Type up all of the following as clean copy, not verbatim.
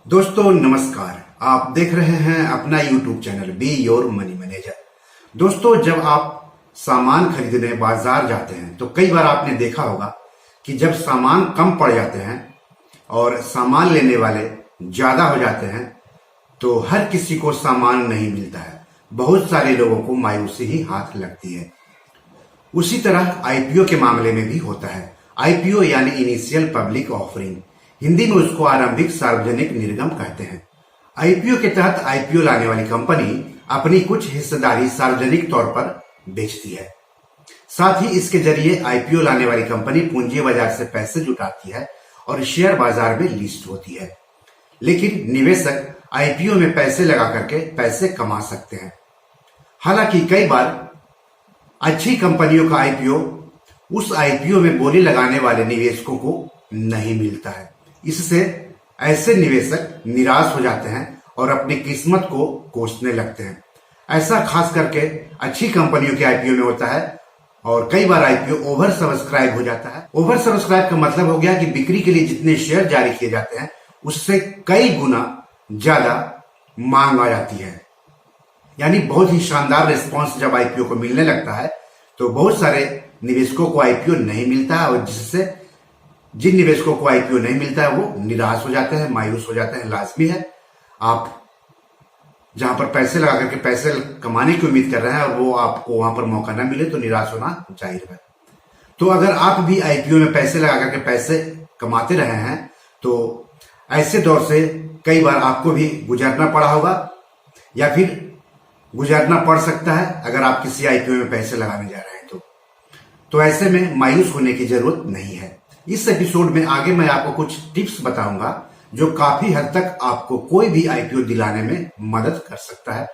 दोस्तों नमस्कार। आप देख रहे हैं अपना YouTube channel be your money manager. दोस्तों, जब आप सामान खरीदने बाजार जाते हैं तो कई बार आपने देखा होगा कि जब सामान कम पड़ जाते हैं और सामान लेने वाले ज्यादा हो जाते हैं तो हर किसी को सामान नहीं मिलता है। बहुत सारे लोगों को मायूसी ही हाथ लगती है। उसी तरह आईपीओ के मामले में भी होता है। आईपीओ यानी इनिशियल पब्लिक ऑफरिंग, हिंदी में उसको आरंभिक सार्वजनिक निर्गम कहते हैं। आईपीओ के तहत आईपीओ लाने वाली कंपनी अपनी कुछ हिस्सेदारी सार्वजनिक तौर पर बेचती है। साथ ही इसके जरिए आईपीओ लाने वाली कंपनी पूंजी बाजार से पैसे जुटाती है और शेयर बाजार में लिस्ट होती है। लेकिन निवेशक आईपीओ में पैसे लगा करके पैसे कमा सकते हैं। हालांकि कई बार अच्छी कंपनियों का आईपीओ उस आईपीओ में बोली लगाने वाले निवेशकों को नहीं मिलता है। इससे ऐसे निवेशक निराश हो जाते हैं और अपनी किस्मत को कोसने लगते हैं। ऐसा खास करके अच्छी कंपनियों के आईपीओ में होता है और कई बार आईपीओ ओवर सब्सक्राइब हो जाता है। ओवर सब्सक्राइब का मतलब हो गया कि बिक्री के लिए जितने शेयर जारी किए जाते हैं उससे कई गुना ज्यादा मांग आ जाती है। यानी बहुत ही शानदार रिस्पांस जब आईपीओ को मिलने लगता है तो बहुत सारे निवेशकों को आईपीओ नहीं मिलता है और जिससे जिन निवेशकों को आईपीओ नहीं मिलता है वो निराश हो जाते हैं, मायूस हो जाते हैं। लाजमी है, आप जहां पर पैसे लगा करके पैसे कमाने की उम्मीद कर रहे हैं और वो आपको वहां पर मौका ना मिले तो निराश होना जाहिर है। तो अगर आप भी आईपीओ में पैसे लगा करके पैसे कमाते रहे हैं तो ऐसे दौर से कई बार आपको भी गुजरना पड़ा होगा या फिर गुजरना पड़ सकता है अगर आप किसी आईपीओ में पैसे लगाने जा रहे हैं तो ऐसे में मायूस होने की जरूरत नहीं है। इस एपिसोड में आगे मैं आपको कुछ टिप्स बताऊंगा जो काफी हद तक आपको कोई भी आईपीओ दिलाने में मदद कर सकता है।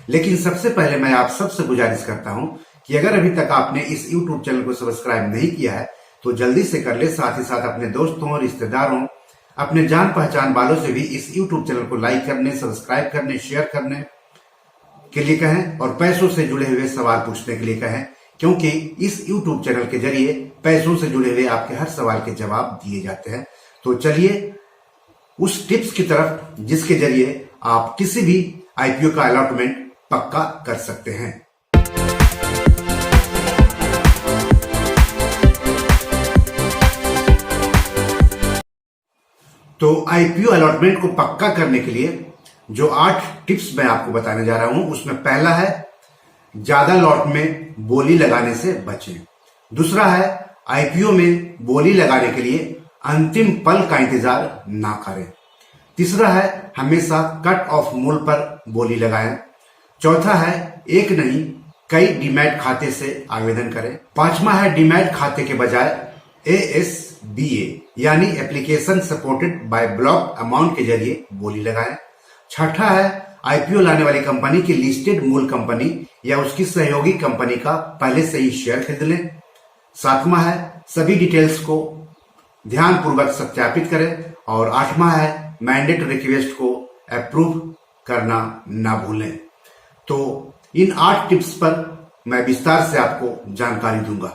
लेकिन सबसे पहले मैं आप सबसे गुजारिश करता हूं कि अगर अभी तक आपने इस YouTube चैनल को सब्सक्राइब नहीं किया है तो जल्दी से कर ले। साथ ही साथ अपने दोस्तों, रिश्तेदारों, अपने जान पहचान वालों से भी इस YouTube चैनल को लाइक करने, सब्सक्राइब करने, शेयर करने के लिए कहें और पैसों से जुड़े हुए सवाल पूछने के लिए कहें, क्योंकि इस YouTube चैनल के जरिए पैसों से जुड़े हुए आपके हर सवाल के जवाब दिए जाते हैं। तो चलिए उस टिप्स की तरफ जिसके जरिए आप किसी भी आईपीओ का अलॉटमेंट पक्का कर सकते हैं। तो आईपीओ अलॉटमेंट को पक्का करने के लिए जो 8 टिप्स मैं आपको बताने जा रहा हूं उसमें पहला है ज्यादा लॉट में बोली लगाने से बचें। दूसरा है आईपीओ में बोली लगाने के लिए अंतिम पल का इंतजार ना करें। तीसरा है हमेशा कट ऑफ मूल्य पर बोली लगाएं। चौथा है एक नहीं कई डीमैट खाते से आवेदन करें। पांचवा है डीमैट खाते के बजाय एएसबीए यानी application supported by block amount के जरिए बोली लगाएं। छठा है आईपीओ लाने वाली कंपनी की लिस्टेड मूल कंपनी या उसकी सहयोगी कंपनी का पहले से ही शेयर खरीद लें। सातवां है सभी डिटेल्स को ध्यानपूर्वक सत्यापित करें और आठवां है मैंडेट रिक्वेस्ट को अप्रूव करना ना भूलें। तो इन 8 टिप्स पर मैं विस्तार से आपको जानकारी दूंगा।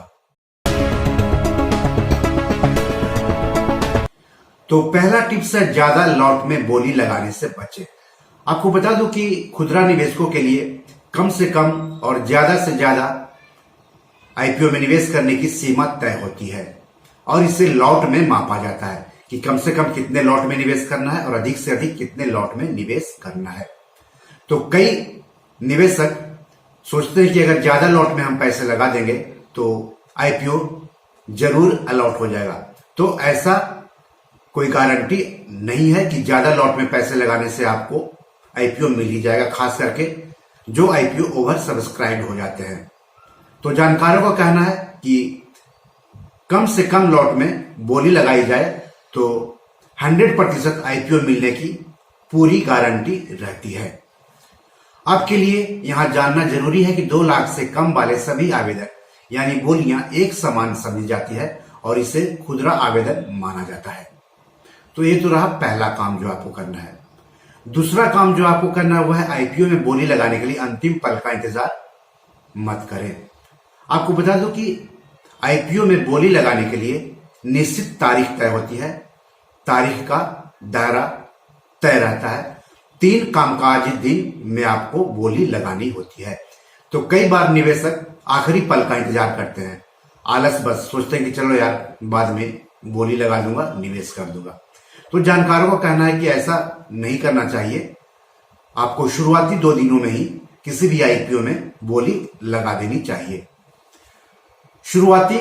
तो पहला टिप्स है ज्यादा लॉट में बोली लगाने से बचें। आपको बता दूं कि खुदरा निवेशकों के लिए कम से कम और ज्यादा से ज्यादा आईपीओ में निवेश करने की सीमा तय होती है और इसे लॉट में मापा जाता है कि कम से कम कितने लॉट में निवेश करना है और अधिक से अधिक कितने लॉट में निवेश करना है। तो कई निवेशक सोचते हैं कि अगर ज्यादा लॉट में हम पैसे लगा देंगे तो आईपीओ जरूर अलॉट हो जाएगा। तो ऐसा कोई गारंटी नहीं है कि ज्यादा लॉट में पैसे लगाने से आपको आईपीओ मिल ही जाएगा, खास करके जो आईपीओ ओवर सब्सक्राइब हो जाते हैं। तो जानकारों का कहना है कि कम से कम लॉट में बोली लगाई जाए तो 100% आईपीओ मिलने की पूरी गारंटी रहती है। आपके लिए यहां जानना जरूरी है कि 2 लाख से कम वाले सभी आवेदन यानी बोलियां एक समान समझी जाती है और इसे खुदरा आवेदन माना जाता है। तो ये तो रहा पहला काम जो आपको करना है। दूसरा काम जो आपको करना है वह है आईपीओ में बोली लगाने के लिए अंतिम पल का इंतजार मत करें। आपको बता दूं कि आईपीओ में बोली लगाने के लिए निश्चित तारीख तय होती है। तारीख का दायरा तय रहता है। 3 कामकाजी दिन में आपको बोली लगानी होती है। तो कई बार निवेशक आखिरी पल का इंतजार करते हैं, आलस बस सोचते हैं कि चलो यार बाद में बोली लगा दूंगा, निवेश कर दूंगा। तो जानकारों का कहना है कि ऐसा नहीं करना चाहिए। आपको शुरुआती 2 दिनों में ही किसी भी आईपीओ में बोली लगा देनी चाहिए। शुरुआती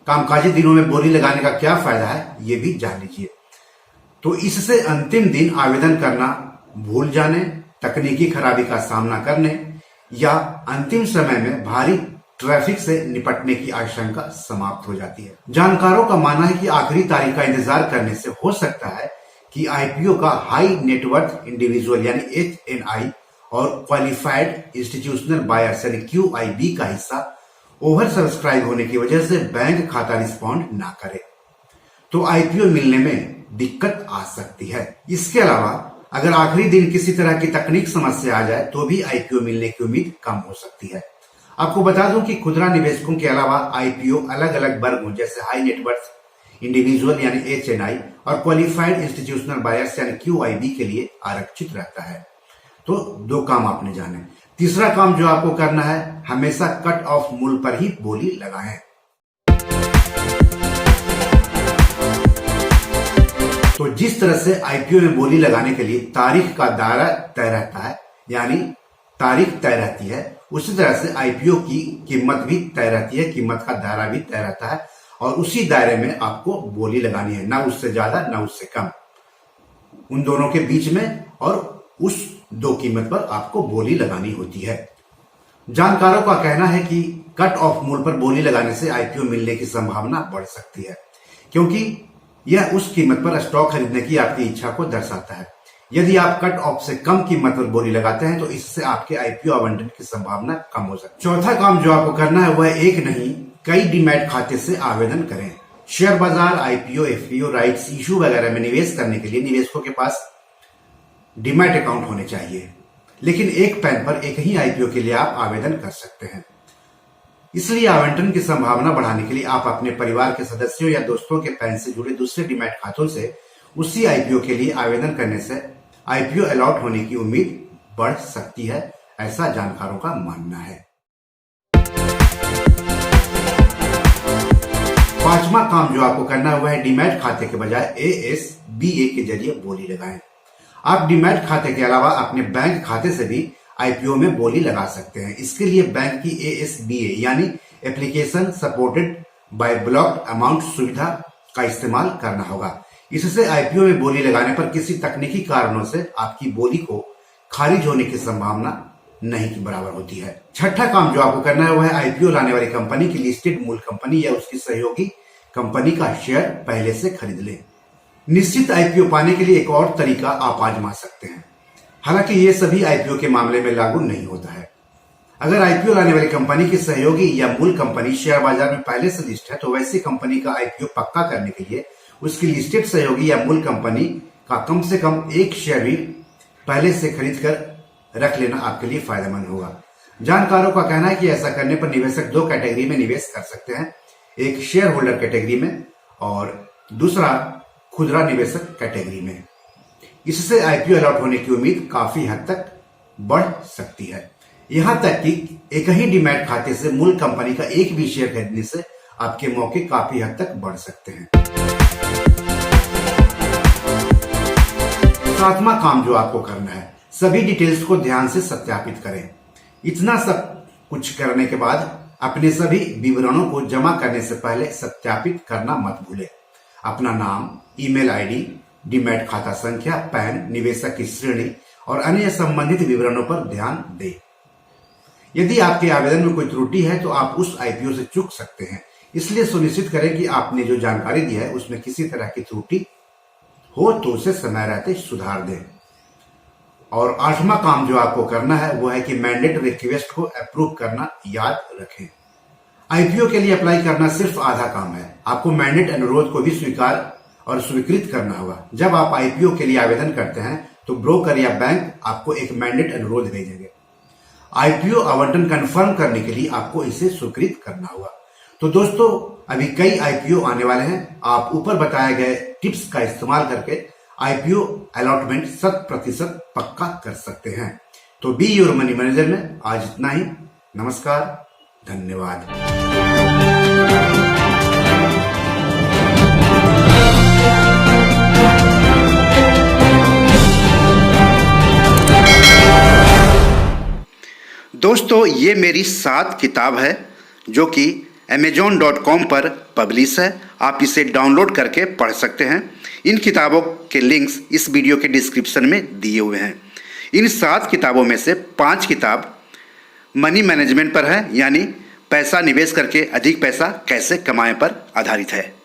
कामकाजी दिनों में बोली लगाने का क्या फायदा है, ये भी जान लीजिए। तो इससे अंतिम दिन आवेदन करना भूल जाने, तकनीकी खराबी का सामना करने या अंतिम समय में भारी ट्रैफिक से निपटने की आशंका समाप्त हो जाती है। जानकारों का मानना है कि आखिरी तारीख का इंतजार करने से हो सकता है कि आईपीओ का हाई नेटवर्थ इंडिविजुअल यानी HNI और क्वालिफाइड इंस्टीट्यूशनल बायर्स यानी QIB का हिस्सा ओवर सब्सक्राइब होने की वजह से बैंक खाता रिस्पॉन्ड ना करे, तो आईपीओ मिलने में दिक्कत आ सकती है। इसके अलावा अगर आखिरी दिन किसी तरह की तकनीक समस्या आ जाए तो भी आईपीओ मिलने की उम्मीद कम हो सकती है। आपको बता दूं कि खुदरा निवेशकों के अलावा आईपीओ अलग अलग वर्गों जैसे हाई नेटवर्थ इंडिविजुअल यानी HNI और क्वालिफाइड इंस्टीट्यूशनल बायर्स यानी QIB के लिए आरक्षित रहता है। तो 2 काम आपने जाने। तीसरा काम जो आपको करना है, हमेशा कट ऑफ मूल्य पर ही बोली लगाएं। तो जिस तरह से आईपीओ में बोली लगाने के लिए तारीख का दायरा तय रहता है, यानी तारीख तय रहती है, उसी तरह से आईपीओ की कीमत भी तय रहती है, कीमत का दायरा भी तय रहता है और उसी दायरे में आपको बोली लगानी है, ना उससे ज्यादा ना उससे कम, उन दोनों के बीच में, और उस 2 कीमत पर आपको बोली लगानी होती है। जानकारों का कहना है कि कट ऑफ मूल्य पर बोली लगाने से आईपीओ मिलने की संभावना बढ़ सकती है, क्योंकि यह उस कीमत पर स्टॉक खरीदने की आपकी इच्छा को दर्शाता है। यदि आप कट ऑफ से कम कीमत पर बोली लगाते हैं तो इससे आपके आईपीओ आवंटन की संभावना कम हो सकती है। चौथा काम जो आपको करना है वह एक नहीं कई डीमैट खाते से आवेदन करें। शेयर बाजार, आईपीओ, एफपीओ, राइट्स इशू वगैरह में निवेश करने के लिए निवेशकों के पास डीमैट अकाउंट होने चाहिए, लेकिन एक पैन पर एक ही आईपीओ के लिए आप आवेदन कर सकते हैं। इसलिए आवंटन की संभावना बढ़ाने के लिए आप अपने परिवार के सदस्यों या दोस्तों के पैन से जुड़े दूसरे डीमैट खातों से उसी आईपीओ के लिए आवेदन करने से आईपीओ अलॉट होने की उम्मीद बढ़ सकती है, ऐसा जानकारों का मानना है। 5वां काम जो आपको करना है वह है डीमैट खाते के बजाय ASBA के जरिए बोली लगाएं। आप डीमैट खाते के अलावा अपने बैंक खाते से भी आईपीओ में बोली लगा सकते हैं। इसके लिए बैंक की ASBA यानी application supported by block amount सुविधा का इस्तेमाल करना होगा। इससे आईपीओ में बोली लगाने पर किसी तकनीकी कारणों से आपकी बोली को खारिज होने की संभावना नहीं के बराबर होती है। 6ठा काम जो आपको करना है वह है आईपीओ लाने वाली कंपनी की लिस्टेड मूल कंपनी या उसकी सहयोगी कंपनी का शेयर पहले से खरीद लें। निश्चित आईपीओ पाने के लिए एक और तरीका आप आजमा सकते हैं, हालांकि ये सभी आईपीओ के मामले में लागू नहीं होता है। अगर आईपीओ लाने वाली कंपनी की सहयोगी या मूल कंपनी शेयर बाजार में पहले से लिस्ट है तो वैसी कंपनी का आईपीओ पक्का करने के लिए उसकी लिस्टेड सहयोगी या मूल कंपनी का कम से कम एक शेयर भी पहले से खरीद कर रख लेना आपके लिए फायदेमंद होगा। जानकारों का कहना है कि ऐसा करने पर निवेशक 2 कैटेगरी में निवेश कर सकते हैं, एक शेयर होल्डर कैटेगरी में और दूसरा खुदरा निवेशक कैटेगरी में। इससे आईपीओ अलॉट होने की उम्मीद काफी हद तक बढ़ सकती है। यहां तक कि एक ही डीमैट खाते से मूल कंपनी का एक भी शेयर खरीदने से आपके मौके काफी हद तक बढ़ सकते हैं। 7वां काम जो आपको करना है, सभी डिटेल्स को ध्यान से सत्यापित करें। इतना सब कुछ करने के बाद अपने सभी विवरणों को जमा करने से पहले सत्यापित करना मत भूलें। अपना नाम, ईमेल आईडी, डीमैट खाता संख्या, पैन, निवेशक की श्रेणी और अन्य संबंधित विवरणों पर ध्यान दें। यदि आपके आवेदन में कोई त्रुटि है तो आप उस आईपीओ से चूक सकते हैं, इसलिए सुनिश्चित करें कि आपने जो जानकारी दी है उसमें किसी तरह की त्रुटि हो तो उसे समय रहते सुधार दें। और 8वां काम जो आपको करना है वो है कि मैंडेट रिक्वेस्ट को अप्रूव करना याद रखें। आईपीओ के लिए अप्लाई करना सिर्फ आधा काम है, आपको मैंडेट अनुरोध को भी स्वीकार और स्वीकृत करना होगा। जब आप आईपीओ के लिए आवेदन करते हैं तो ब्रोकर या बैंक आपको एक मैंडेट अनुरोध भेजेंगे। आईपीओ आवंटन कंफर्म करने के लिए आपको इसे स्वीकृत करना होगा। तो दोस्तों, अभी कई आईपीओ आने वाले हैं। आप ऊपर बताए गए टिप्स का इस्तेमाल करके आईपीओ अलॉटमेंट 100% पक्का कर सकते हैं। तो बी योर मनी मैनेजर में आज इतना ही। नमस्कार, धन्यवाद। दोस्तों, ये मेरी 7 किताब है जो कि amazon.com पर पब्लिश है। आप इसे डाउनलोड करके पढ़ सकते हैं। इन किताबों के लिंक्स इस वीडियो के डिस्क्रिप्शन में दिए हुए हैं। इन 7 किताबों में से 5 किताब मनी मैनेजमेंट पर है, यानी पैसा निवेश करके अधिक पैसा कैसे कमाएं पर आधारित है।